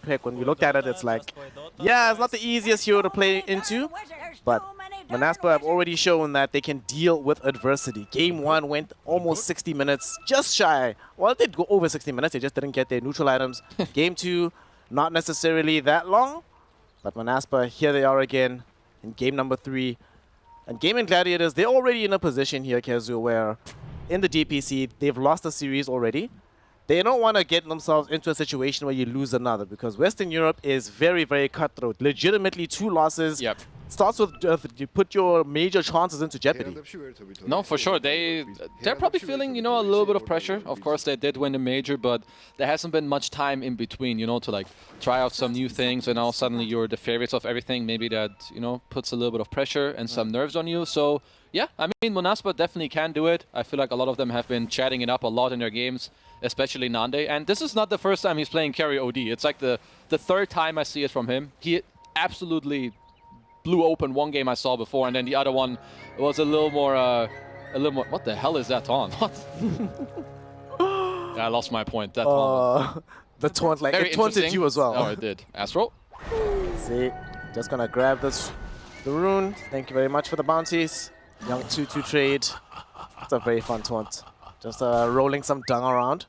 pick. When we looked at it, it's like, yeah, it's not the easiest hero to play into, but Monaspa have already shown that they can deal with adversity. Game 1 went almost 60 minutes, just shy. Well, it did go over 60 minutes, they just didn't get their neutral items. Game 2, not necessarily that long, but Monaspa, here they are again in game number 3. And Gaimin Gladiators, they're already in a position here, Kezu, where in the DPC, they've lost a series already. They don't want to get themselves into a situation where you lose another, because Western Europe is very, very cutthroat. Legitimately 2 losses. Yep. Starts with you put your major chances into jeopardy. No, for sure. They're probably feeling, you know, a little bit of pressure. Of course, they did win the major, but there hasn't been much time in between, you know, to like try out some new things. And now suddenly you're the favorites of everything. Maybe that, you know, puts a little bit of pressure and some nerves on you. So yeah, I mean, Monaspa definitely can do it. I feel like a lot of them have been chatting it up a lot in their games, especially Nande. And this is not the first time he's playing carry OD. It's like the third time I see it from him. He absolutely blew open one game I saw before, and then the other one was a little more. What the hell is that taunt? What? Yeah, I lost my point. That taunt. The taunt, like, it taunted you as well. Oh, it did. Astro. See, just gonna grab this, the rune. Thank you very much for the bounties. Young 2-2 trade. It's a very fun taunt. Just rolling some dung around.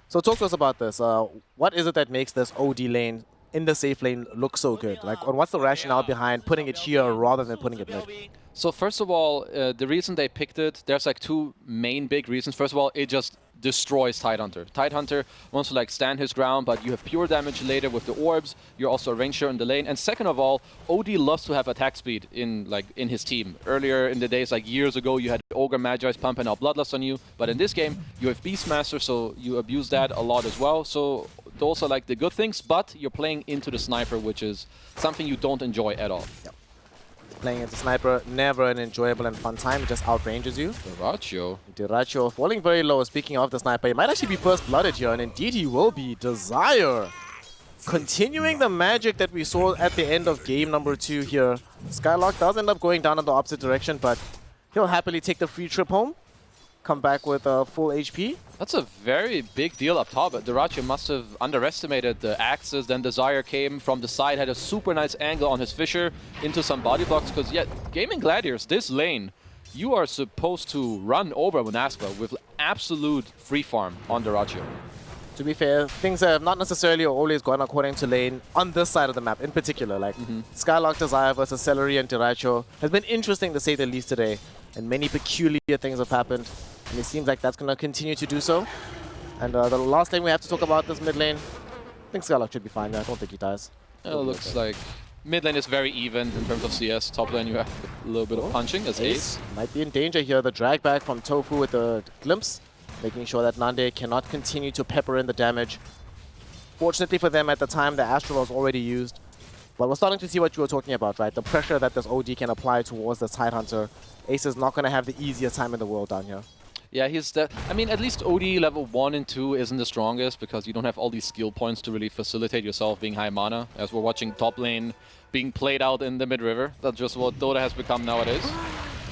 So talk to us about this. What is it that makes this OD lane in the safe lane look so good? Like, and what's the rationale behind putting it here rather than putting it mid? So first of all, the reason they picked it, there's like 2 main big reasons. First of all, it just destroys Tidehunter. Tidehunter wants to like stand his ground, but you have pure damage later with the orbs. You're also a ranger in the lane. And second of all, OD loves to have attack speed in his team. Earlier in the days, like years ago, you had Ogre Magi's pumping out Bloodlust on you. But in this game, you have Beastmaster, so you abuse that a lot as well. So those are like the good things, but you're playing into the sniper, which is something you don't enjoy at all. Yep. Playing into sniper, never an enjoyable and fun time. It just outranges you. Diracho falling very low. Speaking of the sniper, he might actually be first blooded here, and indeed he will be. Desire continuing the magic that we saw at the end of game number 2 here. Skylark does end up going down in the opposite direction, but he'll happily take the free trip home. Come back with full HP. That's a very big deal up top. Diracho must have underestimated the axes. Then Desire came from the side, had a super nice angle on his Fisher into some body blocks. Because, yeah, Gaimin Gladiators, this lane, you are supposed to run over Monaspa with absolute free farm on Diracho. To be fair, things have not necessarily always gone according to lane on this side of the map in particular. Like Skylark Desire versus Celery and Diracho has been interesting to say the least today. And many peculiar things have happened. And it seems like that's going to continue to do so. And the last thing we have to talk about this mid lane, I think Skylark should be fine. I don't think he dies. It looks like mid lane is very even in terms of CS. Top lane you have a little bit of punching as Ace. Might be in danger here. The drag back from Tofu with the glimpse, making sure that Nande cannot continue to pepper in the damage. Fortunately for them at the time, the Astral was already used. But we're starting to see what you were talking about, right? The pressure that this OD can apply towards this Tidehunter. Ace is not going to have the easiest time in the world down here. Yeah, I mean, at least OD level 1 and 2 isn't the strongest because you don't have all these skill points to really facilitate yourself being high mana, as we're watching top lane being played out in the mid-river. That's just what Dota has become nowadays.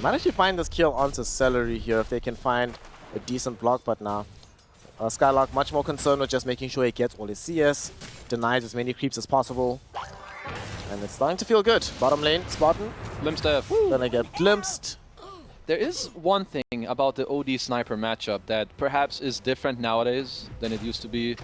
Might actually find this kill onto Celery here if they can find a decent block, but now Skylark much more concerned with just making sure he gets all his CS, denies as many creeps as possible. And it's starting to feel good. Bottom lane, Spartan. Glimpsed F. Gonna get glimpsed. There is one thing about the OD sniper matchup that perhaps is different nowadays than it used to be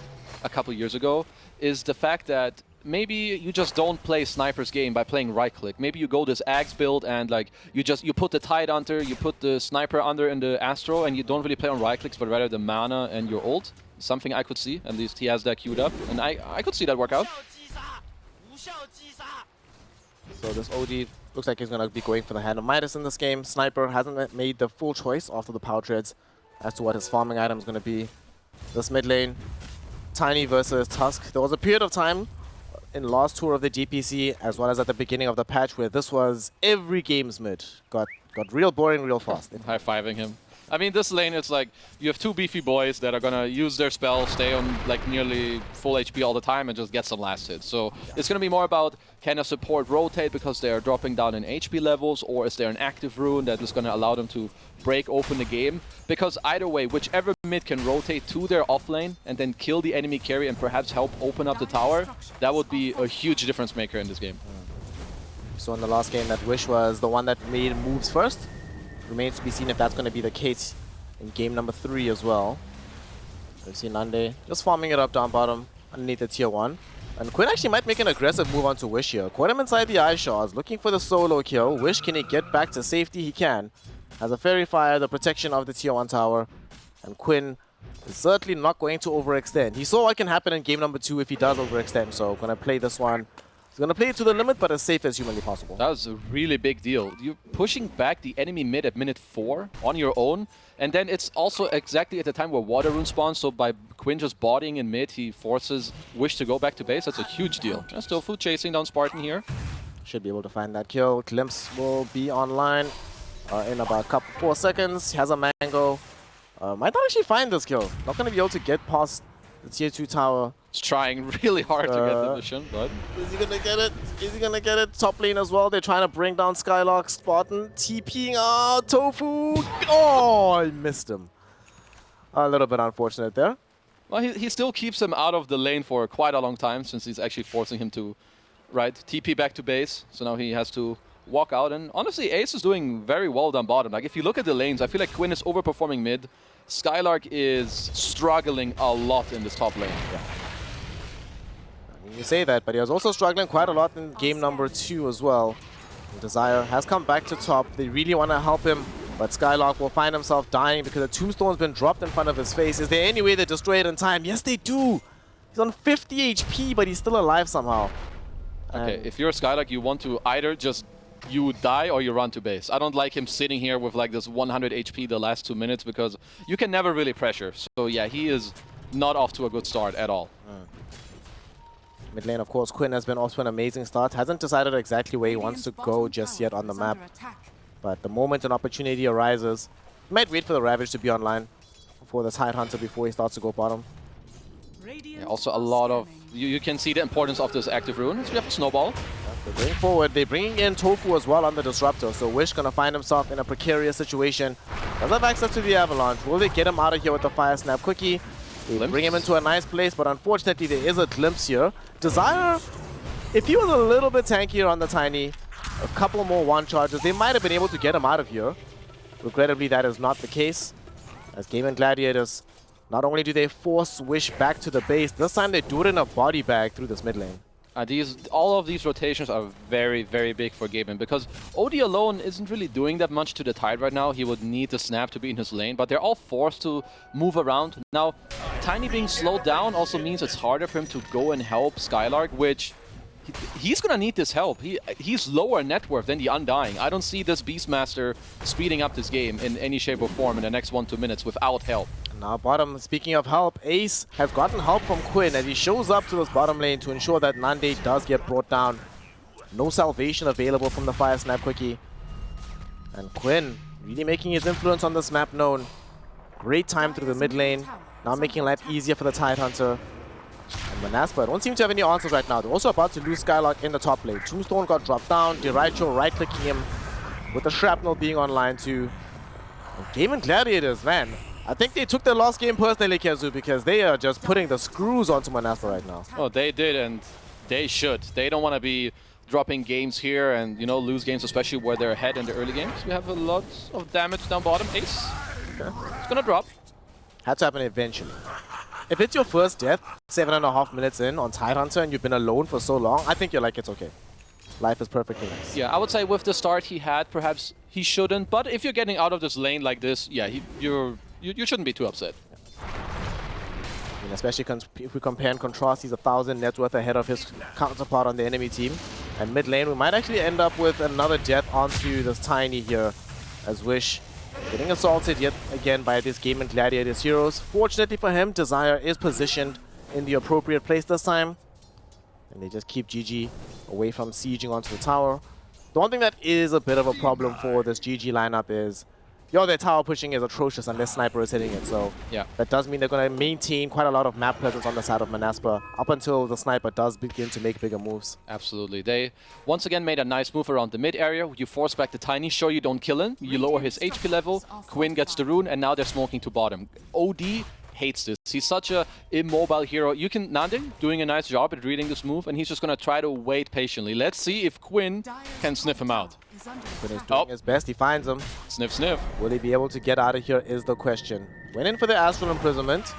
a couple years ago, is the fact that maybe you just don't play sniper's game by playing right click. Maybe you go this Axe build and like you put the Tidehunter, you put the sniper under in the Astro, and you don't really play on right clicks but rather the mana and your ult. Something I could see, at least he has that queued up, and I could see that work out. So this OD looks like he's going to be going for the Hand of Midas in this game. Sniper hasn't made the full choice after the power treads as to what his farming item is going to be. This mid lane, Tiny versus Tusk. There was a period of time in last tour of the DPC as well as at the beginning of the patch where this was every game's mid. Got real boring real fast. High-fiving him. I mean, this lane, it's like you have 2 beefy boys that are going to use their spell, stay on like nearly full HP all the time and just get some last hits. So it's going to be more about can a support rotate because they are dropping down in HP levels, or is there an active rune that is going to allow them to break open the game? Because either way, whichever mid can rotate to their offlane and then kill the enemy carry and perhaps help open up the tower, that would be a huge difference maker in this game. So in the last game, that Wish was the one that made moves first. Remains to be seen if that's going to be the case in game number 3 as well. We've seen Nande just farming it up down bottom underneath the tier 1. And Quinn actually might make an aggressive move onto Wish here. Caught him inside the eye shards, looking for the solo kill. Wish, can he get back to safety? He can. Has a Fairy Fire, the protection of the tier 1 tower. And Quinn is certainly not going to overextend. He saw what can happen in game number 2 if he does overextend. So going to play this one. He's going to play it to the limit, but as safe as humanly possible. That was a really big deal. You're pushing back the enemy mid at minute 4 on your own. And then it's also exactly at the time where Water Rune spawns. So by Quinn just bodying in mid, he forces Wish to go back to base. That's a huge deal. And still food chasing down Spartan here. Should be able to find that kill. Glimpse will be online in about 4 seconds. He has a mango. Might not actually find this kill. Not going to be able to get past the tier 2 tower. He's trying really hard to get the mission, but... Is he going to get it? Is he going to get it? Top lane as well. They're trying to bring down Skylark. Spartan TPing out. Tofu. Oh, I missed him. A little bit unfortunate there. Well, he still keeps him out of the lane for quite a long time, since he's actually forcing him to, TP back to base. So now he has to walk out. And honestly, Ace is doing very well down bottom. Like, if you look at the lanes, I feel like Quinn is overperforming mid. Skylark is struggling a lot in this top lane. Yeah. You say that, but he was also struggling quite a lot in game number 2 as well. And Desire has come back to top. They really want to help him, but Skylark will find himself dying because a tombstone's been dropped in front of his face. Is there any way they destroy it in time? Yes, they do. He's on 50 HP, but he's still alive somehow. Okay, if you're Skylark, you want to either just you die or you run to base. I don't like him sitting here with like this 100 HP the last 2 minutes because you can never really pressure. So yeah, he is not off to a good start at all. Mid lane, of course, Quinn has been off to an amazing start. Hasn't decided exactly where he wants to go just yet on the map. But the moment an opportunity arises, he might wait for the Ravage to be online for the Tidehunter before he starts to go bottom. Yeah, also a lot of... You can see the importance of this active rune. So we have Snowball. They're bringing forward. They're bringing in Tofu as well on the Disruptor. So Wish going to find himself in a precarious situation. Does have access to the Avalanche. Will they get him out of here with the Fire Snap Quickie? They bring him into a nice place, but unfortunately there is a glimpse here. Desire, if he was a little bit tankier on the Tiny, a couple more one charges, they might have been able to get him out of here. Regrettably, that is not the case. As Gaimin Gladiators, not only do they force Wish back to the base, this time they do it in a body bag through this mid lane. All of these rotations are very, very big for Gaimin because OD alone isn't really doing that much to the Tide right now. He would need the snap to be in his lane, but they're all forced to move around. Now, Tiny being slowed down also means it's harder for him to go and help Skylark, which he's gonna need this help. He's lower net worth than the Undying. I don't see this Beastmaster speeding up this game in any shape or form in the next 1-2 minutes without help. Now bottom, speaking of help, Ace has gotten help from Quinn as he shows up to this bottom lane to ensure that Nande does get brought down. No salvation available from the Fire Snap Quickie. And Quinn really making his influence on this map known. Great time through the mid lane. Now making life easier for the Tidehunter. And Monaspa don't seem to have any answers right now. They're also about to lose Skylark in the top lane. Tombstone got dropped down. Dericho right-clicking him with the Shrapnel being online too. And Gaimin Gladiators, man. I think they took their last game personally, Kezu, because they are just putting the screws onto Monaspa right now. Oh, they did, and they should. They don't want to be dropping games here and, you know, lose games, especially where they're ahead in the early games. We have a lot of damage down bottom. Ace. Okay. It's going to drop. Had to happen eventually. If it's your first death, 7.5 minutes in on Tidehunter, and you've been alone for so long, I think you're like, it's okay. Life is perfectly nice. Yeah, I would say with the start he had, perhaps he shouldn't. But if you're getting out of this lane like this, yeah, you shouldn't be too upset. I mean, especially if we compare and contrast, he's 1,000 net worth ahead of his counterpart on the enemy team. And mid lane, we might actually end up with another death onto this Tiny here, as Wish getting assaulted yet again by this Gaimin Gladiators heroes. Fortunately for him, Desire is positioned in the appropriate place this time. And they just keep GG away from sieging onto the tower. The one thing that is a bit of a problem for this GG lineup is Yo, their tower pushing is atrocious unless Sniper is hitting it, so Yeah. that does mean they're going to maintain quite a lot of map presence on the side of Monaspa up until the Sniper does begin to make bigger moves. Absolutely. They once again made a nice move around the mid area. You force back the Tiny, sure you don't kill him. You lower his HP level, Quinn gets the rune, and now they're smoking to bottom. OD hates this. He's such a immobile hero. You can Nande doing a nice job at reading this move, and he's just gonna try to wait patiently. Let's see if Quinn can sniff him out. Quinn is doing his best. He finds him. Sniff, sniff. Will he be able to get out of here is the question. Went in for the Astral Imprisonment.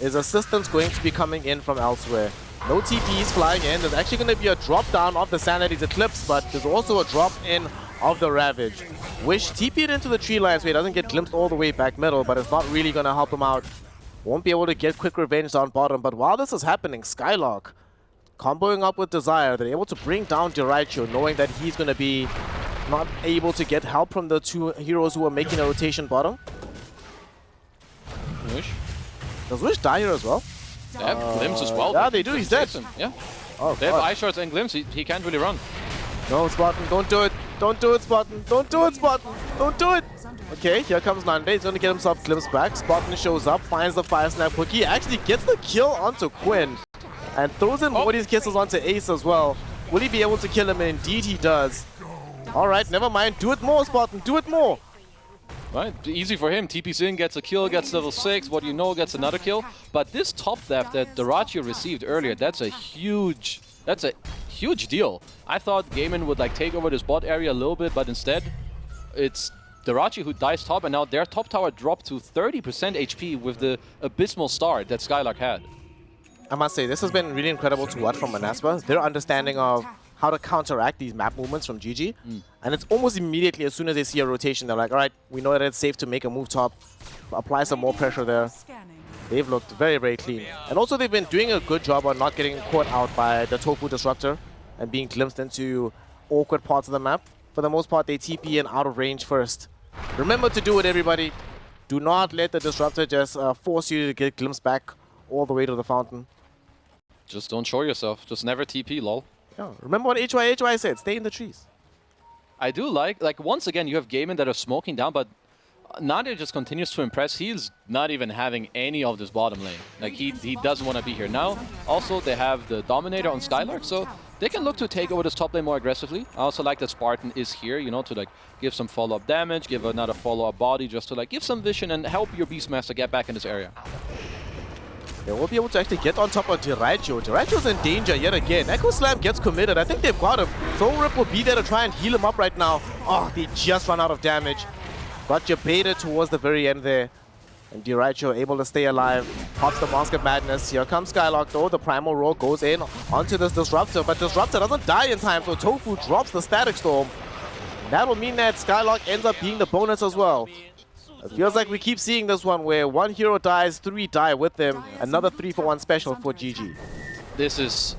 Is assistance going to be coming in from elsewhere? No TPs flying in. There's actually going to be a drop down of the Sanity's Eclipse, but there's also a drop in of the Ravage. Wish TP'd into the tree line so he doesn't get glimpsed all the way back middle, but it's not really going to help him out. Won't be able to get quick revenge down bottom, but while this is happening, Skylark comboing up with Desire, they're able to bring down Diraicho, knowing that he's going to be not able to get help from the two heroes who are making a rotation bottom. Wish. Does Wish die here as well? They have Glimpse as well. Yeah, they do. He's dead. Yeah. Oh, They have God. Eye Shards and Glimpse. He can't really run. No, Spartan, don't do it. Don't do it, Spartan. Don't do it, Spartan. Don't do it. Okay, here comes Nande. He's going to get himself Glimpse back. Spartan shows up, finds the Fire Snap Quickie. Actually gets the kill onto Quinn. And throws in Morty's Kisses onto Ace as well. Will he be able to kill him? And indeed he does. Alright, never mind. Do it more, Spartan. Do it more. Right, easy for him. TP's in, gets a kill, gets level 6. What do you know, gets another kill. But this top left that Diraicho received earlier, that's a huge deal. I thought Gaimin would like take over this bot area a little bit, but instead it's Diraicho who dies top, and now their top tower dropped to 30% HP with the abysmal start that Skylark had. I must say, this has been really incredible to watch from Monaspa. Their understanding of how to counteract these map movements from GG. And it's almost immediately, as soon as they see a rotation, they're like, all right, we know that it's safe to make a move top, apply some more pressure there. They've looked very, very clean. And also they've been doing a good job on not getting caught out by the Tofu Disruptor and being glimpsed into awkward parts of the map. For the most part, they TP in out of range first. Remember to do it, everybody. Do not let the Disruptor just force you to get glimpsed back all the way to the fountain. Just don't show yourself. Just never TP, lol. Yeah, remember what HY said, stay in the trees. I do like once again, you have Gaimin that are smoking down, but Nadia just continues to impress. He's not even having any of this bottom lane. Like, he doesn't want to be here. Now, also, they have the Dominator on Skylark, so they can look to take over this top lane more aggressively. I also like that Spartan is here, you know, to, like, give some follow-up damage, give another follow-up body, just to, like, give some vision and help your Beastmaster get back in this area. They will be able to actually get on top of Diraicho. Diraicho's in danger yet again. Echo Slam gets committed. I think they've got him. Soul Rip will be there to try and heal him up right now. Oh, they just run out of damage. Got Jabaited towards the very end there. And Diraicho able to stay alive. Pops the Mask of Madness. Here comes Skylark though. The Primal Roar goes in onto this Disruptor. But Disruptor doesn't die in time, so Tofu drops the Static Storm. And that will mean that Skylark ends up being the bonus as well. It feels like we keep seeing this one where one hero dies, 3 die with them. Another 3-for-1 special for GG. This is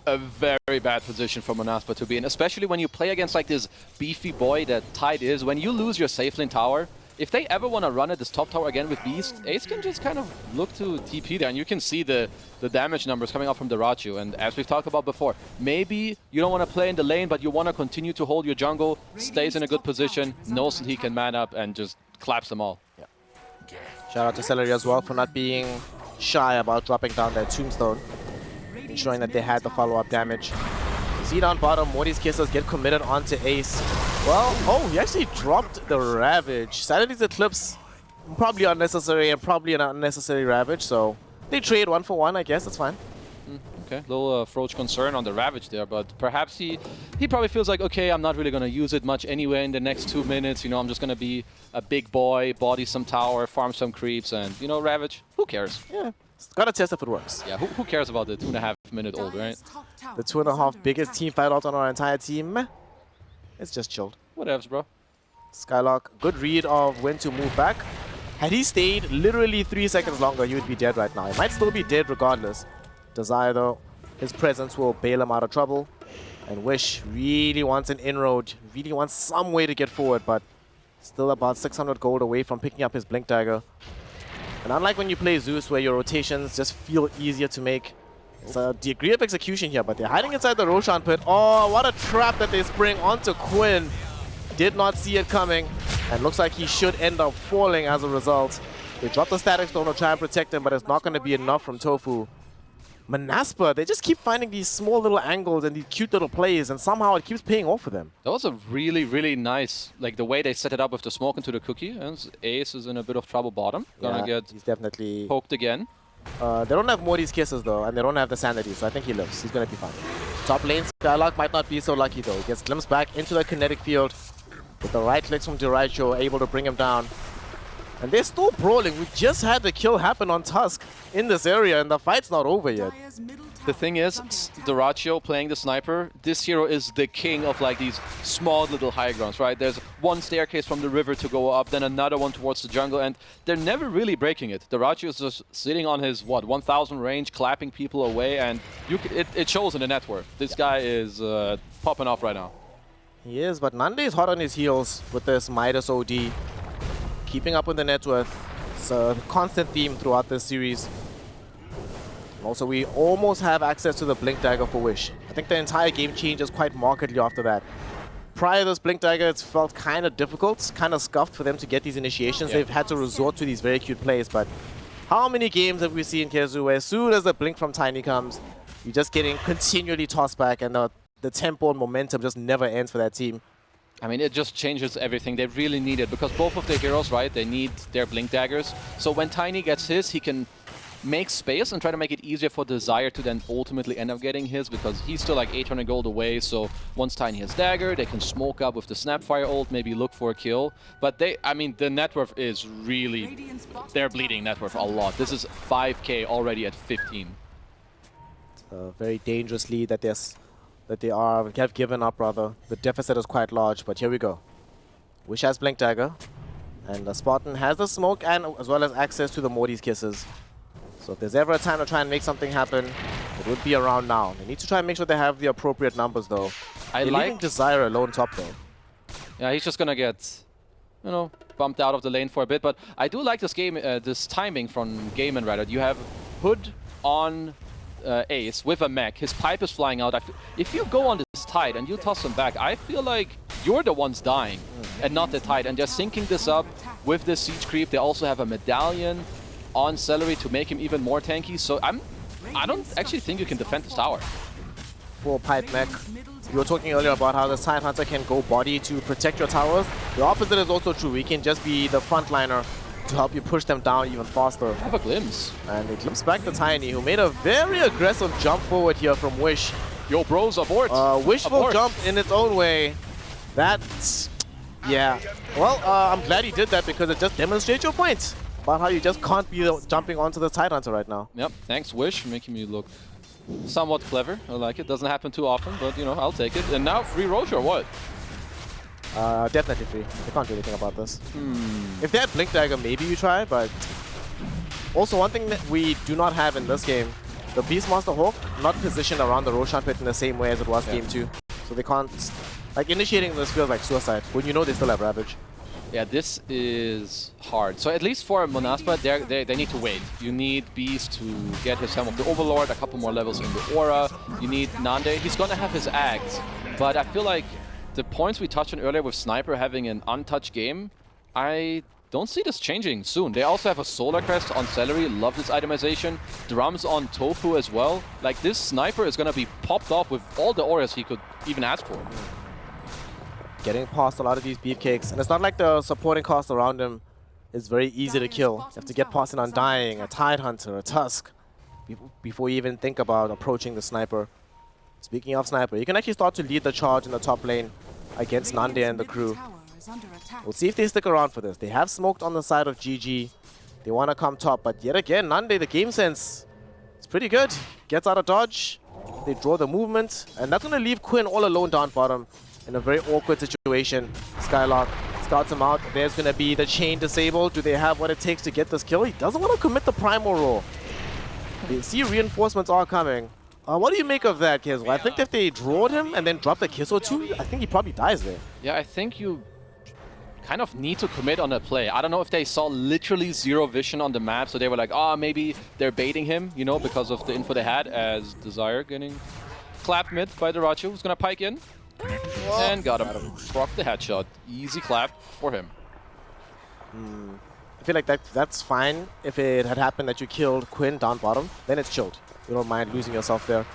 a very bad position for Monaspa to be in, especially when you play against like this beefy boy that Tide is. When you lose your safe lane tower, if they ever want to run at this top tower again with Beast, Ace can just kind of look to TP there, and you can see the damage numbers coming out from Diraicho. And as we've talked about before, maybe you don't want to play in the lane, but you want to continue to hold your jungle, stays in a good position, knows that he can man up, and just claps them all. Yeah. Shout out to Celery as well for not being shy about dropping down that Tombstone, ensuring that they had the follow-up damage. See down bottom, Morty's Kisses get committed onto Ace. Well, oh, he actually dropped the Ravage. Sanity's Eclipse, probably unnecessary and probably an unnecessary Ravage, so they trade 1-for-1, I guess, it's fine. Okay, little Froach concern on the Ravage there, but perhaps he probably feels like, okay, I'm not really going to use it much anyway in the next 2 minutes, you know, I'm just going to be a big boy, body some tower, farm some creeps, and, you know, Ravage, who cares? Yeah, gotta test if it works. Yeah, who cares about the 2.5-minute old, right? The 2.5 biggest team fight out on our entire team. It's just chilled. Whatevs, bro. Skylark, good read of when to move back. Had he stayed literally 3 seconds longer, he would be dead right now. He might still be dead regardless. Desire, though, his presence will bail him out of trouble. And Wish really wants an inroad, really wants some way to get forward, but still about 600 gold away from picking up his Blink Dagger. And unlike when you play Zeus, where your rotations just feel easier to make, it's a degree of execution here, but they're hiding inside the Roshan pit. Oh, what a trap that they spring onto Quinn. Did not see it coming. And looks like he should end up falling as a result. They drop the static stone to try and protect him, but it's not going to be enough from Tofu. Monaspa, they just keep finding these small little angles and these cute little plays, and somehow it keeps paying off for them. That was a really, really nice, like the way they set it up with the smoke into the cookie. And Ace is in a bit of trouble bottom. Gonna get he's definitely poked again. They don't have Morty's kisses though, and they don't have the sanity, so I think he lives. He's gonna be fine. Top lane, Skylark might not be so lucky though. He gets glimpsed back into the kinetic field. With the right clicks from Deracho, able to bring him down. And they're still brawling. We just had the kill happen on Tusk in this area, and the fight's not over yet. The thing is, Deracho playing the sniper, this hero is the king of like these small little high grounds, right? There's one staircase from the river to go up, then another one towards the jungle, and they're never really breaking it. Deracho is just sitting on his, 1,000 range, clapping people away, and it shows in the net worth. This guy is popping off right now. He is, but Nande is hot on his heels with this Midas OD. Keeping up with the net worth. It's a constant theme throughout this series. And also, we almost have access to the Blink Dagger for Wish. I think the entire game changes quite markedly after that. Prior to this Blink Dagger, it's felt kind of difficult, kind of scuffed for them to get these initiations. They've had to resort to these very cute plays, but how many games have we seen, Kezu, where as soon as the Blink from Tiny comes, you're just getting continually tossed back, and the tempo and momentum just never ends for that team. I mean, it just changes everything. They really need it, because both of the heroes, right, they need their Blink Daggers. So when Tiny gets his, he can make space and try to make it easier for Desire to then ultimately end up getting his, because he's still like 800 gold away. So once Tiny has Dagger, they can smoke up with the Snapfire ult, maybe look for a kill. But I mean, the net worth is really, they're bleeding net worth a lot. This is 5k already at 15. It's a very dangerous lead that they have given up, rather. The deficit is quite large, but here we go. Wish has Blink Dagger, and the Spartan has the smoke and as well as access to the Morty's kisses. So if there's ever a time to try and make something happen, it would be around now. They need to try and make sure they have the appropriate numbers though. They're leaving Desire alone top though. Yeah, he's just gonna get, you know, bumped out of the lane for a bit, but I do like this game, this timing from Gaimin rather. You have Hood on Ace with a mech, his pipe is flying out. If you go on this tide and you toss him back, I feel like you're the ones dying and not the tide, and they're syncing this up with this siege creep. They also have a medallion on Celery to make him even more tanky, so I don't actually think you can defend this tower. Full pipe mech. You were talking earlier about how the Side Hunter can go body to protect your towers. The opposite is also true. He can just be the frontliner to help you push them down even faster. Have a glimpse. And it glimpse back to Tiny, who made a very aggressive jump forward here from Wish. Yo, bros, abort. Wishful jump in its own way. That's, yeah. Well, I'm glad he did that, because it just demonstrates your point about how you just can't be jumping onto the Tide Hunter right now. Yep, thanks Wish, making me look somewhat clever. I like it. Doesn't happen too often, but you know, I'll take it. And now free Roche or what? Definitely free. They can't do anything about this. If they had Blink Dagger, maybe you try, but also one thing that we do not have in this game, the Beastmaster Hawk not positioned around the Roshan pit in the same way as it was game 2. So they can't, like, initiating this feels like suicide when you know they still have Ravage. Yeah, this is hard. So at least for Monaspa, they need to wait. You need Beast to get his Helm of the Overlord, a couple more levels in the Aura. You need Nande. He's gonna have his Axe, but I feel like the points we touched on earlier with Sniper having an untouched game, I don't see this changing soon. They also have a Solar Crest on Celery, love this itemization. Drums on Tofu as well. Like, this Sniper is gonna be popped off with all the auras he could even ask for. Getting past a lot of these beefcakes, and it's not like the supporting cost around him is very easy to kill. You have to get past an Undying, a Tide Hunter, a Tusk, before you even think about approaching the Sniper. Speaking of Sniper, you can actually start to lead the charge in the top lane against Nande and the crew. We'll see if they stick around for this. They have smoked on the side of GG. They want to come top, but yet again, Nande, the game sense, it's pretty good. Gets out of dodge, they draw the movement, and that's going to leave Quinn all alone down bottom in a very awkward situation. Skylark scouts him out. There's going to be the chain disabled. Do they have what it takes to get this kill? He doesn't want to commit the primal roll. You see reinforcements are coming. What do you make of that, Kiz? I think if they drawed him and then dropped a kiss or two, I think he probably dies there. Yeah, I think you kind of need to commit on a play. I don't know if they saw literally zero vision on the map, so they were like, oh, maybe they're baiting him, you know, because of the info they had, as Desire getting clapped mid by Deracho, who's going to pike in. And got him. Proc the headshot. Easy clap for him. I feel like that's fine if it had happened that you killed Quinn down bottom, then it's chilled. You don't mind losing yourself there.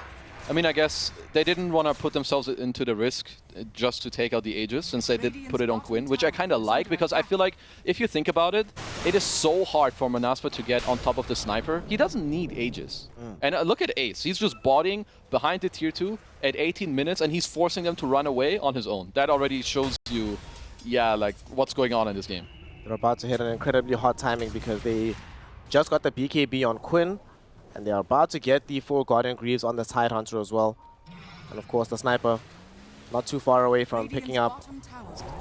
I mean, I guess they didn't want to put themselves into the risk just to take out the Aegis, since they did put it on Quinn, which I kind of like, because I feel like if you think about it, it is so hard for Monaspa to get on top of the sniper. He doesn't need Aegis. And look at Ace. He's just bodying behind the tier 2 at 18 minutes, and he's forcing them to run away on his own. That already shows you, yeah, like what's going on in this game. They're about to hit an incredibly hot timing because they just got the BKB on Quinn, and they're about to get the 4 Guardian Greaves on the Tide Hunter as well. And of course the sniper not too far away from picking up.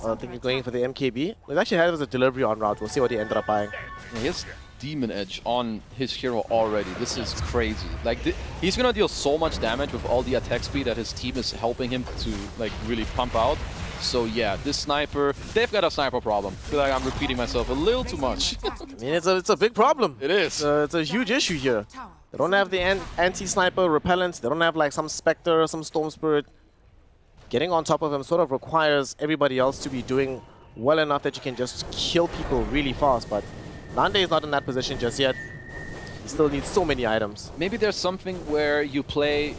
I think he's going for the MKB. It actually had a delivery on route. We'll see what he ended up buying. He has Demon Edge on his hero already. This is crazy. Like, he's gonna deal so much damage with all the attack speed that his team is helping him to like really pump out. So yeah, this sniper, they've got a sniper problem. I feel like I'm repeating myself a little too much. I mean, it's a big problem. It is. It's a huge issue here. They don't have the anti-sniper repellent. They don't have like some Spectre, some Storm Spirit. Getting on top of him sort of requires everybody else to be doing well enough that you can just kill people really fast. But Nande is not in that position just yet. He still needs so many items. Maybe there's something where you play,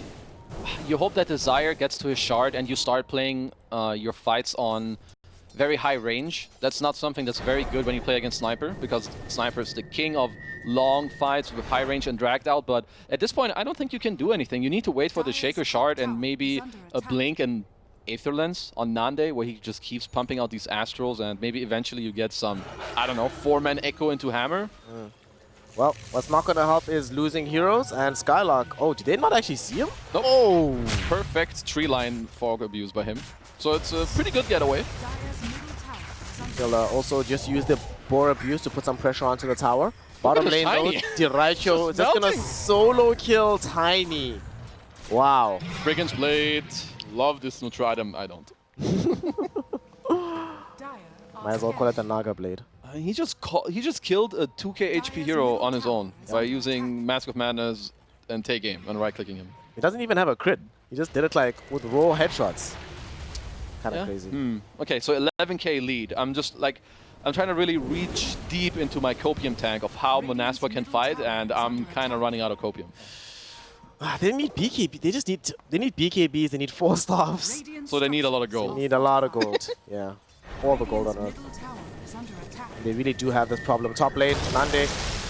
you hope that Desire gets to his shard and you start playing your fights on very high range. That's not something that's very good when you play against Sniper, because Sniper is the king of long fights with high range and dragged out. But at this point, I don't think you can do anything. You need to wait for the Shaker shard and maybe a blink and Aether Lens on Nande, where he just keeps pumping out these Astrals, and maybe eventually you get some, I don't know, 4-man Echo into Hammer. Well, what's not going to help is losing heroes and Skylark. Oh, did they not actually see him? Nope. Oh! Perfect tree line fog abuse by him. So it's a pretty good getaway. He'll also just use the Boar Abuse to put some pressure onto the tower. Bottom lane though, Diraicho is just going to solo kill Tiny. Wow. Brigand's Blade. Love this neutral item. I don't. Might as well call it the Naga Blade. He just killed a 2k HP hero on his own by using Mask of Madness and take aim and right-clicking him. He doesn't even have a crit. He just did it like with raw headshots. Kind of crazy. Okay, so 11k lead. I'm trying to really reach deep into my copium tank of how Monaspa can fight, and I'm kind of running out of copium. They need BKB. They need BKBs. They need 4 staffs. So they need a lot of gold. They need a lot of gold. Yeah, all the gold on earth. They really do have this problem. Top lane, Nande.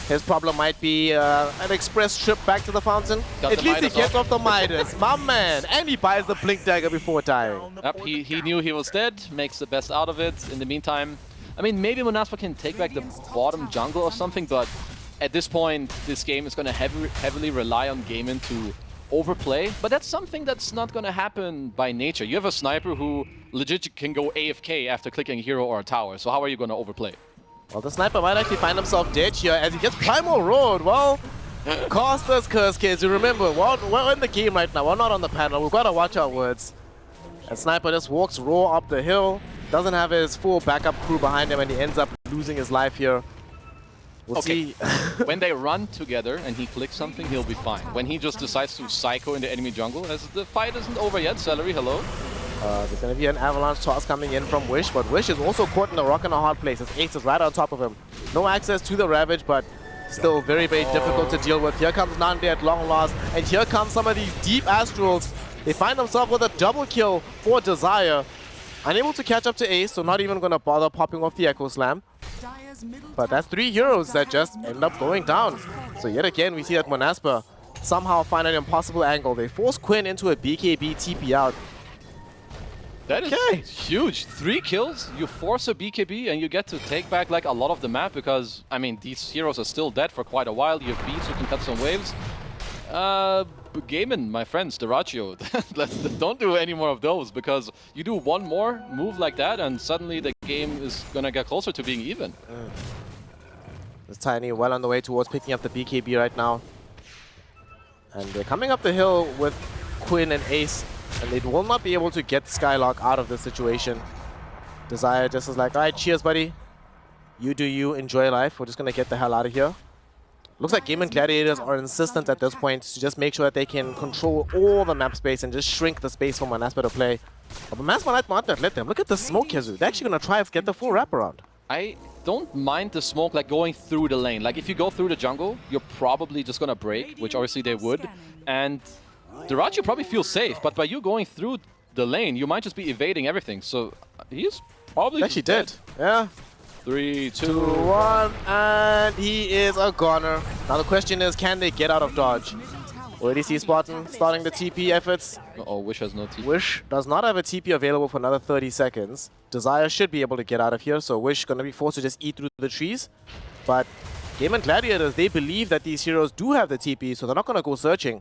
His problem might be an express trip back to the fountain. At least he gets off the Midas, my man, and he buys the Blink Dagger before dying. Yep, he knew he was dead. Makes the best out of it. In the meantime, I mean, maybe Monaspa can take back the bottom jungle or something, but at this point, this game is going to heavily rely on Gaimin to overplay, but that's something that's not going to happen by nature. You have a sniper who legit can go AFK after clicking a hero or a tower, so how are you going to overplay? Well, the sniper might actually find himself dead here as he gets Primal Road. Well, cost us curse, kids. You remember, we're in the game right now. We're not on the panel. We've got to watch our words. And Sniper just walks raw up the hill, doesn't have his full backup crew behind him, and he ends up losing his life here. We'll see. When they run together and he clicks something, he'll be fine. When he just decides to psycho in the enemy jungle, as the fight isn't over yet. Celery, hello. There's going to be an avalanche toss coming in from Wish, but Wish is also caught in a rock and a hard place. His ace is right on top of him. No access to the Ravage, but still very, very difficult to deal with. Here comes Nande at long last, and here come some of these deep Astrals. They find themselves with a double kill for Desire. Unable to catch up to Ace, so not even going to bother popping off the Echo Slam. But that's 3 heroes that just end up going down. So yet again, we see that Monaspa somehow find an impossible angle. They force Quinn into a BKB TP out. That is huge. 3 kills, you force a BKB, and you get to take back like a lot of the map, because, I mean, these heroes are still dead for quite a while. You have beats, you can cut some waves. Gaimin, my friends, Diraicho, don't do any more of those, because you do one more move like that and suddenly the game is gonna get closer to being even. This Tiny well on the way towards picking up the BKB right now. And they're coming up the hill with Quinn and Ace, and they will not be able to get Skylark out of this situation. Desire just is like, alright, cheers buddy. You do you, enjoy life. We're just gonna get the hell out of here. Looks like Gaimin Gladiators are insistent at this point to just make sure that they can control all the map space and just shrink the space for Monaspa to play. But Monaspa might not let them. Look at the smoke, Hezu. They're actually going to try to get the full wraparound. I don't mind the smoke like going through the lane. Like if you go through the jungle, you're probably just gonna break, which obviously they would. And Dirachi probably feels safe, but by you going through the lane, you might just be evading everything. So he's probably Actually did. Yeah. 3, 2, 2, 1, and he is a goner. Now the question is, can they get out of dodge? Already see Spartan starting the TP efforts. Oh, Wish has no TP. Wish does not have a TP available for another 30 seconds. Desire should be able to get out of here, so Wish going to be forced to just eat through the trees. But Gaimin Gladiators, they believe that these heroes do have the TP, so they're not going to go searching.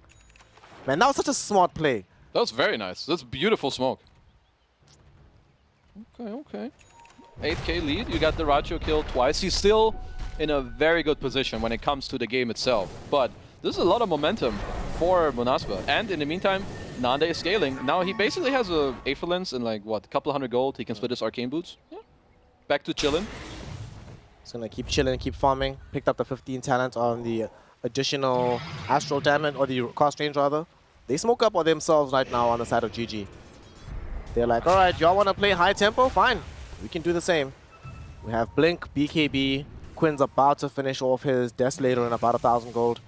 Man, that was such a smart play. That was very nice. That's beautiful smoke. Okay, okay. 8k lead. You got the Racho kill twice. He's still in a very good position when it comes to the game itself. But this is a lot of momentum for Monaspa. And in the meantime, Nande is scaling. Now he basically has a Aetherlens and like, what, a couple hundred gold. He can split his Arcane Boots. Yeah. Back to chillin'. He's going to keep chilling, keep farming. Picked up the 15 talent on the additional Astral Damage, or the Cost Range rather. They smoke up on themselves right now on the side of GG. They're like, alright, y'all want to play high tempo? Fine. We can do the same. We have Blink, BKB. Quinn's about to finish off his Desolator in about 1,000 gold.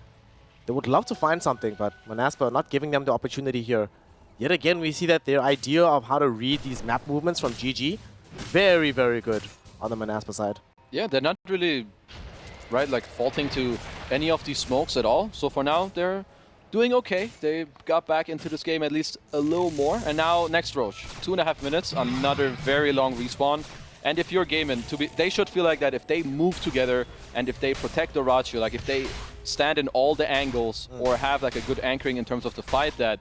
They would love to find something, but Monaspa not giving them the opportunity here. Yet again, we see that their idea of how to read these map movements from GG, very, very good on the Monaspa side. Yeah, they're not really, right, like faulting to any of these smokes at all. So for now, they're doing okay. They got back into this game at least a little more. And now next Roche, 2.5 minutes, another very long respawn. And if you're Gaimin, they should feel like that if they move together and if they protect the Rachu, like if they stand in all the angles or have like a good anchoring in terms of the fight, that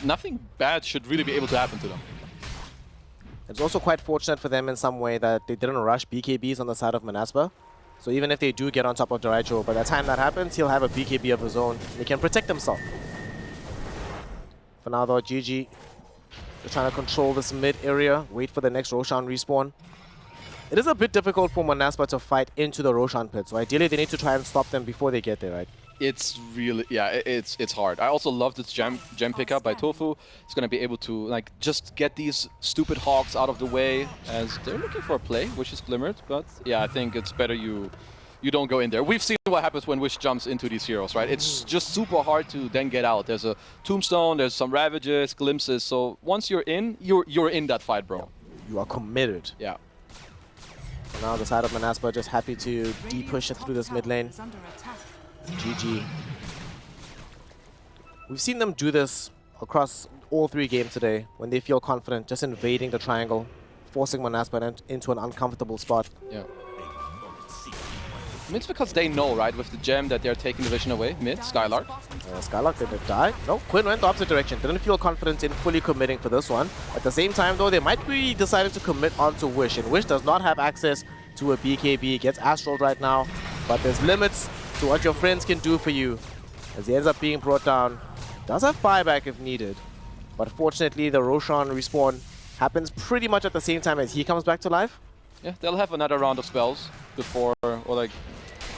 nothing bad should really be able to happen to them. It's also quite fortunate for them in some way that they didn't rush BKBs on the side of Monaspa. So even if they do get on top of Dyraicho, by the time that happens, he'll have a BKB of his own. He can protect himself. For now though, GG, they're trying to control this mid area, wait for the next Roshan respawn. It is a bit difficult for Monaspa to fight into the Roshan pit, so ideally they need to try and stop them before they get there, right? It's really, yeah, it's hard. I also love this gem pickup by Tofu. It's going to be able to like just get these stupid hogs out of the way as they're looking for a play, which is glimmered. But yeah, I think it's better you don't go in there. We've seen what happens when Wish jumps into these heroes, right? It's just super hard to then get out. There's a tombstone, there's some ravages, glimpses. So once you're in, you're in that fight, bro. You are committed. Yeah. Now the side of Monaspa just happy to de-push it through this mid lane. GG. We've seen them do this across all 3 games today when they feel confident, just invading the triangle, forcing Monaspa into an uncomfortable spot. Yeah. I mean, it's because they know, right, with the gem that they're taking the vision away. Mid, Skylark. Skylark didn't die. No, Quinn went the opposite direction. Didn't feel confident in fully committing for this one. At the same time, though, they might be deciding to commit onto Wish. And Wish does not have access to a BKB. Gets astraled right now. But there's limits to what your friends can do for you. As he ends up being brought down. Does have buyback if needed. But fortunately, the Roshan respawn happens pretty much at the same time as he comes back to life. Yeah, they'll have another round of spells before, or like,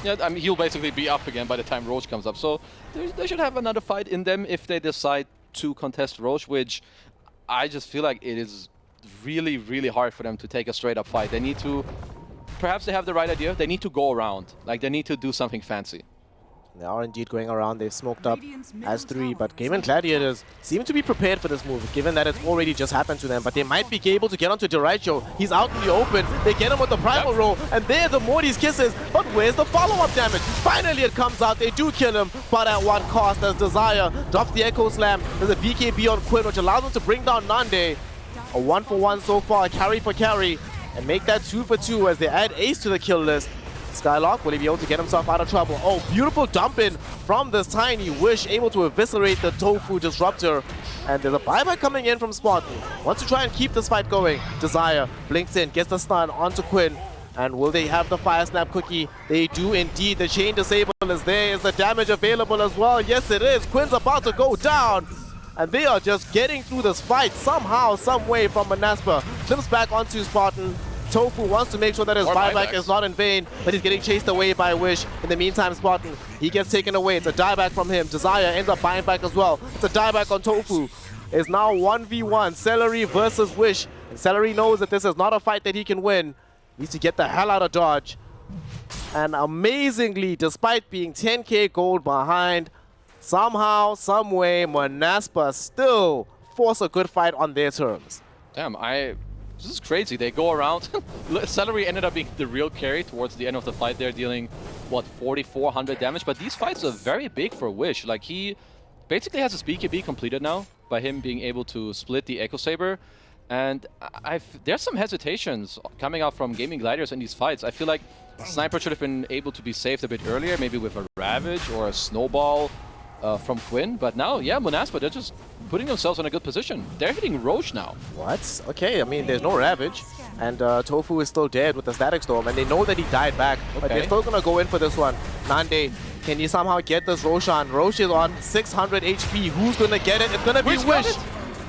yeah, I mean, he'll basically be up again by the time Roche comes up. So they should have another fight in them if they decide to contest Roche, which I just feel like it is really, really hard for them to take a straight-up fight. They need to, perhaps they have the right idea, they need to go around. Like, they need to do something fancy. They are indeed going around. They've smoked up as 3, but Gaimin Gladiators seem to be prepared for this move, given that it's already just happened to them. But they might be able to get onto Dyraicho. He's out in the open. They get him with the primal roll, and there the Morty's kisses. But where's the follow-up damage? Finally it comes out. They do kill him, but at what cost? As Desire drops the Echo Slam. There's a BKB on Quinn, which allows him to bring down Nande. A 1-for-1 so far, carry for carry, and make that 2-for-2 as they add Ace to the kill list. Skylark, will he be able to get himself out of trouble? Oh, beautiful dump in from this tiny Wish, able to eviscerate the Tofu Disruptor. And there's a buyback coming in from Spartan. Wants to try and keep this fight going. Desire blinks in, gets the stun onto Quinn. And will they have the Fire Snap cookie? They do indeed. The Chain Disable is there. Is the damage available as well? Yes, it is. Quinn's about to go down. And they are just getting through this fight somehow, some way from Monaspa. Flips back onto Spartan. Tofu wants to make sure that his buyback is not in vain, but he's getting chased away by Wish. In the meantime, Spartan, he gets taken away. It's a dieback from him. Desire ends up buying back as well. It's a dieback on Tofu. It's now 1v1, Celery versus Wish. And Celery knows that this is not a fight that he can win. Needs to get the hell out of dodge. And amazingly, despite being 10k gold behind, somehow, someway, Monaspa still force a good fight on their terms. Damn, this is crazy. They go around. Celery ended up being the real carry towards the end of the fight. They're dealing, what, 4,400 damage? But these fights are very big for Wish. Like, he basically has his BKB completed now by him being able to split the Echo Saber. And there's some hesitations coming out from Gaimin Gladiators in these fights. I feel like Sniper should have been able to be saved a bit earlier, maybe with a Ravage or a Snowball from Quinn. But now, yeah, Monaspa, they're just putting themselves in a good position. They're hitting Roche now. What? Okay, I mean, there's no Ravage. And Tofu is still dead with the Static Storm. And they know that he died back. But they're still going to go in for this one. Nande, can you somehow get this Roche on? Roche is on 600 HP. Who's going to get it? It's going to be Wish.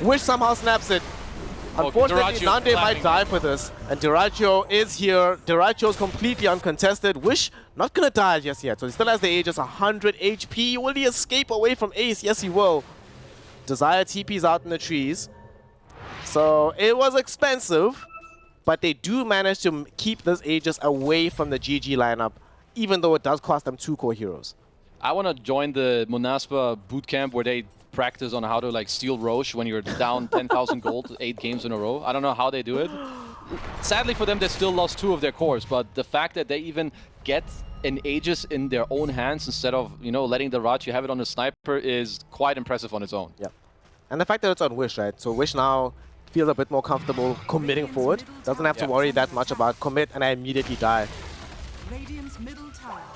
Wish somehow snaps it. Unfortunately, Nande might die for this, and Diraggio is here. Diraggio is completely uncontested. Wish not gonna die just yet, so he still has the Aegis, 100 HP. Will he escape away from Ace? Yes, he will. Desire TP's out in the trees. So it was expensive, but they do manage to keep this Aegis away from the GG lineup, even though it does cost them 2 core heroes. I want to join the Monaspa bootcamp where they practice on how to like steal Roche when you're down 10,000 gold 8 games in a row. I don't know how they do it. Sadly for them, they still lost 2 of their cores, but the fact that they even get an Aegis in their own hands instead of, you know, letting the Rachi have it on the Sniper is quite impressive on its own. Yeah. And the fact that it's on Wish, right? So Wish now feels a bit more comfortable committing forward. Doesn't have to worry that much about commit and I immediately die.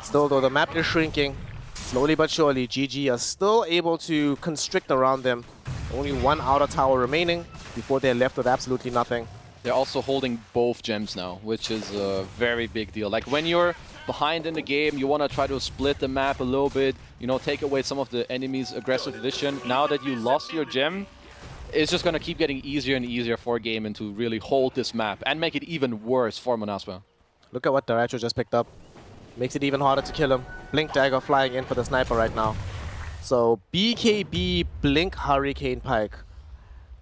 Still though, the map is shrinking. Slowly but surely, GG are still able to constrict around them. Only 1 outer tower remaining before they're left with absolutely nothing. They're also holding both gems now, which is a very big deal. Like when you're behind in the game, you want to try to split the map a little bit, you know, take away some of the enemy's aggressive vision. Now that you lost your gem, it's just going to keep getting easier and easier for Gaimin to really hold this map and make it even worse for Monaspa. Look at what Diraggio just picked up. Makes it even harder to kill him. Blink Dagger flying in for the Sniper right now. So BKB, Blink Hurricane Pike.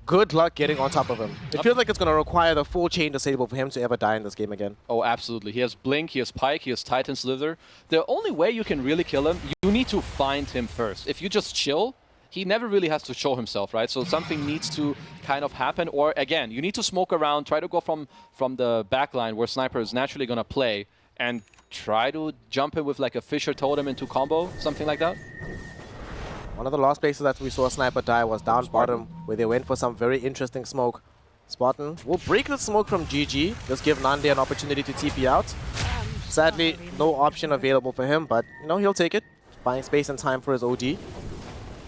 Good luck getting on top of him. It feels like it's going to require the full chain disable for him to ever die in this game again. Oh, absolutely. He has Blink, he has Pike, he has Titan Slither. The only way you can really kill him, you need to find him first. If you just chill, he never really has to show himself, right? So something needs to kind of happen. Or again, you need to smoke around, try to go from the backline where Sniper is naturally going to play and try to jump in with like a Fisher Totem into combo, something like that. One of the last places that we saw Sniper die was down bottom, where they went for some very interesting smoke. Spartan will break the smoke from GG, just give Nande an opportunity to TP out. Sadly, no option available for him, but you know, he'll take it. Buying space and time for his OG.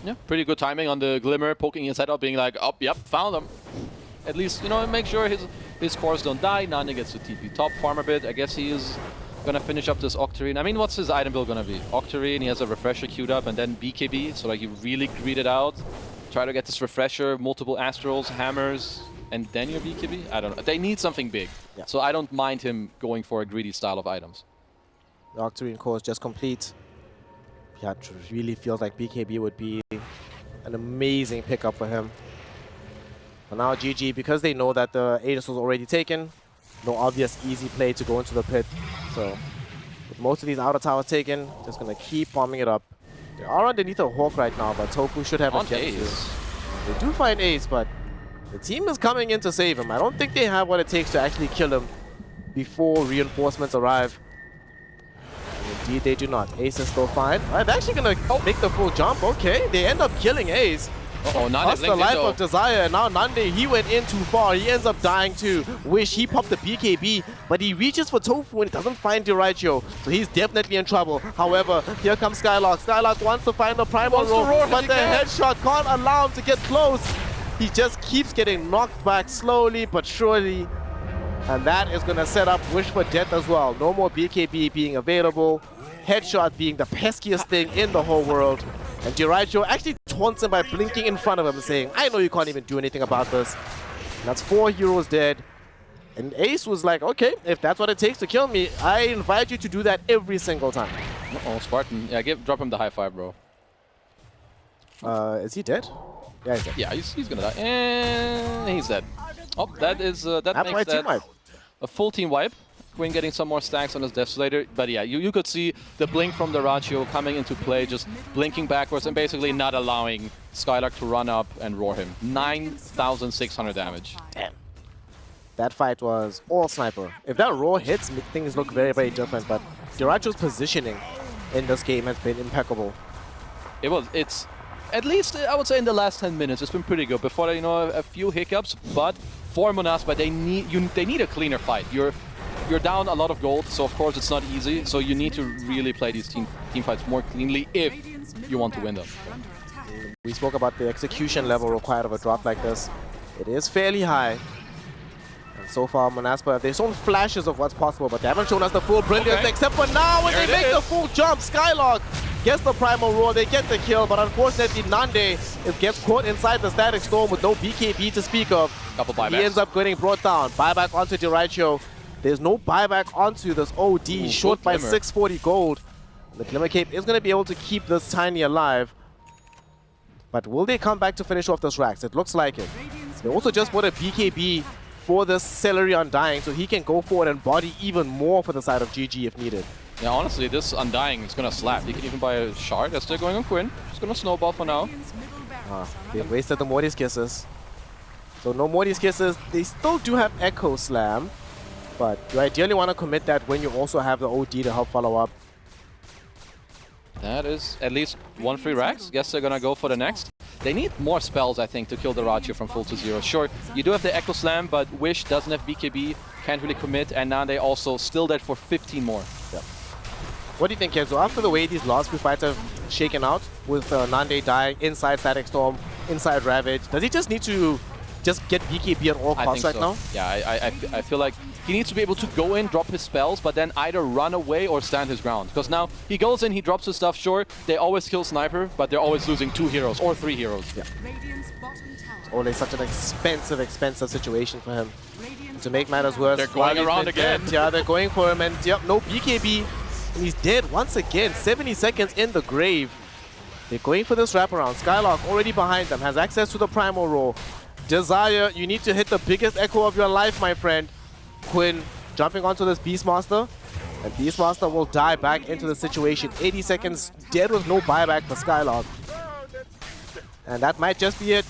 Yeah, pretty good timing on the Glimmer, poking his head up, being like, oh, yep, found him. At least, you know, make sure his cores don't die. Nande gets to TP top, farm a bit. I guess he is gonna finish up this Octarine. I mean, what's his item build gonna be? Octarine, he has a Refresher queued up, and then BKB, so like you really greed it out. Try to get this Refresher, multiple Astrals, Hammers, and then your BKB? I don't know. They need something big. Yeah. So I don't mind him going for a greedy style of items. The Octarine core is just complete. Yeah, it really feels like BKB would be an amazing pickup for him. But now GG, because they know that the Aegis was already taken, no obvious easy play to go into the pit. So with most of these outer towers taken, just gonna keep bombing it up. They are underneath a Hawk right now, but Tofu should have a gem too. They do find Ace, but the team is coming in to save him. I don't think they have what it takes to actually kill him before reinforcements arrive. And indeed, they do not. Ace is still fine. They're actually gonna make the full jump. Okay, they end up killing Ace. Uh-oh, That's the life of Desire, and now Nande, he went in too far. He ends up dying too. Wish, he popped the BKB, but he reaches for Tofu and doesn't find Diraggio, so he's definitely in trouble. However, here comes Skylark. Skylark wants to find the Primal Roar, but the headshot can't allow him to get close. He just keeps getting knocked back slowly but surely, and that is going to set up Wish for death as well. No more BKB being available. Headshot being the peskiest thing in the whole world. And Diraggio actually taunts him by blinking in front of him, saying, I know you can't even do anything about this. And that's 4 heroes dead. And Ace was like, okay, if that's what it takes to kill me, I invite you to do that every single time. Uh-oh, Spartan. Yeah, drop him the high five, bro. Is he dead? Yeah, he's dead. Yeah, he's gonna die. And he's dead. Oh, that is that makes that a full team wipe. Quinn getting some more stacks on his Desolator. But yeah, you could see the blink from the Ratio coming into play, just blinking backwards and basically not allowing Skylark to run up and roar him. 9,600 damage. Damn. That fight was all sniper. If that roar hits, things look very, very different. But Diracho's positioning in this game has been impeccable. It's at least, I would say, in the last 10 minutes, it's been pretty good. Before that, you know, a few hiccups, but for Monaspa, they need a cleaner fight. You're down a lot of gold, so of course it's not easy. So you need to really play these team fights more cleanly if you want to win them. We spoke about the execution level required of a draft like this. It is fairly high. And so far, Monaspa, they've shown flashes of what's possible, but they haven't shown us the full brilliance, except for now when they make the full jump. Skylark gets the primal roll, they get the kill, but unfortunately Nande gets caught inside the static storm with no BKB to speak of. Couple buybacks. He ends up getting brought down. Buyback onto Diracho. There's no buyback onto this OD, short by 640 gold. The Glimmer Cape is going to be able to keep this Tiny alive. But will they come back to finish off this Rax? It looks like it. They also just bought a BKB for this Celery Undying, so he can go forward and body even more for the side of GG if needed. Yeah, honestly, this Undying is going to slap. You can even buy a shard. That's still going on Quinn. It's going to snowball for now. They wasted the Morty's Kisses. So no Morty's Kisses. They still do have Echo Slam, but you ideally want to commit that when you also have the OD to help follow up. That is at least one free Rax. Guess they're going to go for the next. They need more spells, I think, to kill the Ratio from full to zero. Sure, you do have the Echo Slam, but Wish doesn't have BKB, can't really commit, and now they also still dead for 15 more. Yep. What do you think, Kenzo? After the way these last few fights have shaken out, with Nande dying inside Static Storm, inside Ravage, does he just need to just get BKB at all costs right now? Yeah, I feel like he needs to be able to go in, drop his spells, but then either run away or stand his ground. Because now he goes in, he drops his stuff, sure, they always kill Sniper, but they're always losing 2 heroes or 3 heroes. Yeah. It's always such an expensive situation for him. To make matters worse, they're going around again. Yeah, they're going for him, and yep, no BKB. And he's dead once again, 70 seconds in the grave. They're going for this wraparound. Skylark already behind them, has access to the primal roll. Desire, you need to hit the biggest echo of your life, my friend. Quinn jumping onto this Beastmaster, and Beastmaster will die back into the situation. 80 seconds dead with no buyback for Skylark. And that might just be it.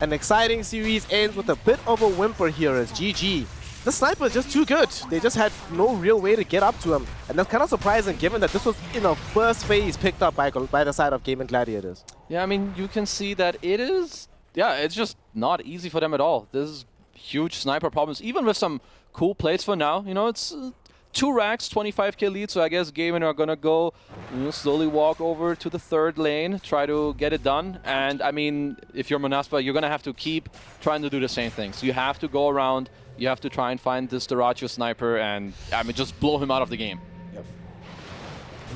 An exciting series ends with a bit of a whimper here as GG. The sniper is just too good. They just had no real way to get up to him. And that's kind of surprising given that this was in a first phase picked up by the side of Gaimin Gladiators. Yeah, I mean, you can see that it is, yeah, it's just not easy for them at all. This is huge sniper problems, even with some cool plays for now. You know, it's 2 racks, 25k lead, so I guess Gaimin are gonna go, you know, slowly walk over to the third lane, try to get it done. And I mean, if you're Monaspa, you're gonna have to keep trying to do the same thing. So you have to go around, you have to try and find this Diracho sniper and, I mean, just blow him out of the game.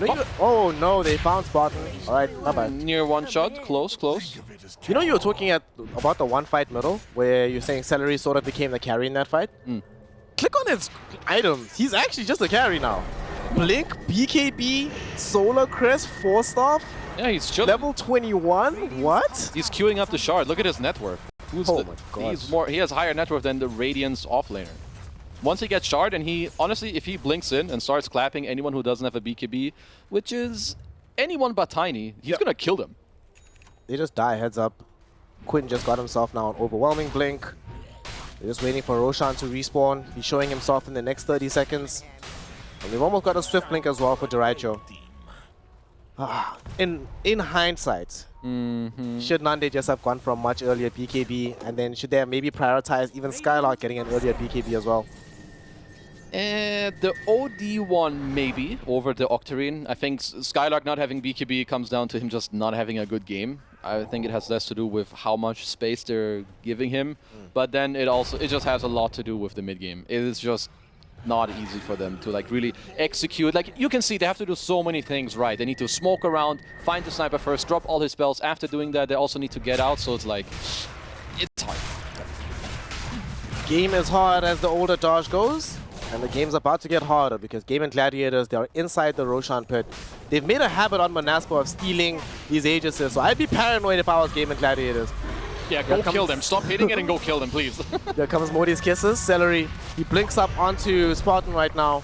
Yep. Oh no, they found Spartan. Alright, bye-bye. Near one shot, close. You know, you were talking about the one fight middle, where you're saying Celery sort of became the carry in that fight? Click on his items. He's actually just a carry now. Blink, BKB, Solar Crest, 4-star. Yeah, he's chilling. Level 21? What? He's queuing up the shard. Look at his net worth. Oh my god. He has higher net worth than the Radiant's offlaner. Once he gets shard, and he, honestly, if he blinks in and starts clapping anyone who doesn't have a BKB, which is anyone but Tiny, he's gonna kill them. They just die, heads up. Quinn just got himself now an overwhelming blink. They're just waiting for Roshan to respawn. He's showing himself in the next 30 seconds. And they've almost got a swift blink as well for Diracho. In hindsight, should Nande just have gone for a much earlier BKB, and then should they have maybe prioritized even Skylark getting an earlier BKB as well? The OD one maybe over the Octarine. I think Skylark not having BKB comes down to him just not having a good game. I think it has less to do with how much space they're giving him, but then it just has a lot to do with the mid game. It is just not easy for them to like really execute. Like you can see, they have to do so many things right. They need to smoke around, find the sniper first, drop all his spells. After doing that, they also need to get out. So it's like, it's hard. Game is hard as the older dodge goes. And the game's about to get harder because Gaimin Gladiators, they are inside the Roshan pit. They've made a habit on Monaspa of stealing these Aegises, so I'd be paranoid if I was Gaimin Gladiators. Yeah, go kill them. Stop hitting it and go kill them, please. There comes Modi's kisses. Celery, he blinks up onto Spartan right now.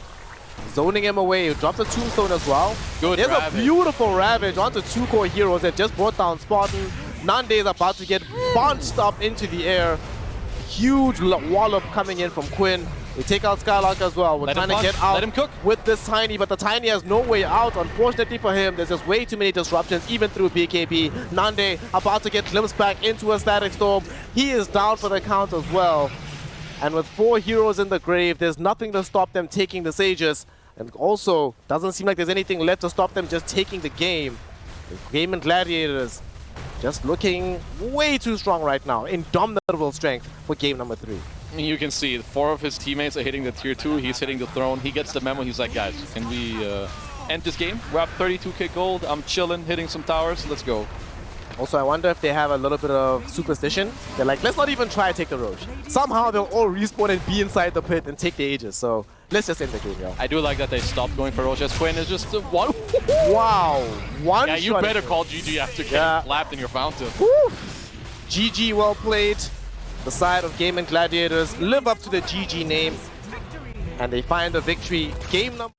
Zoning him away. He drops a tombstone as well. Good There's Ravage. a beautiful Ravage onto two core heroes that just brought down Spartan. Nande is about to get bounced up into the air. Huge wallop coming in from Quinn. They take out Skylark as well. We're trying to get out Let him cook. with this Tiny, but the Tiny has no way out. Unfortunately for him, there's just way too many disruptions, even through BKB. Nande about to get glimpsed back into a Static Storm. He is down for the count as well. And with 4 heroes in the grave, there's nothing to stop them taking the Sages. And also, doesn't seem like there's anything left to stop them just taking the game. The Gaimin Gladiators just looking way too strong right now. Indomitable strength for game number 3. You can see 4 of his teammates are hitting the tier 2. He's hitting the throne. He gets the memo. He's like, guys, can we end this game? We're up 32k gold. I'm chilling, hitting some towers. Let's go. Also, I wonder if they have a little bit of superstition. They're like, let's not even try to take the Roche. Somehow they'll all respawn and be inside the pit and take the Aegis. So let's just end the game, yo. I do like that they stopped going for Roche. Quinn is just one. Wow. One Yeah, you shot. better call GG after getting clapped in your fountain. Woo. GG, well played. The side of Gaimin Gladiators live up to the GG name. And they find a victory. Game number...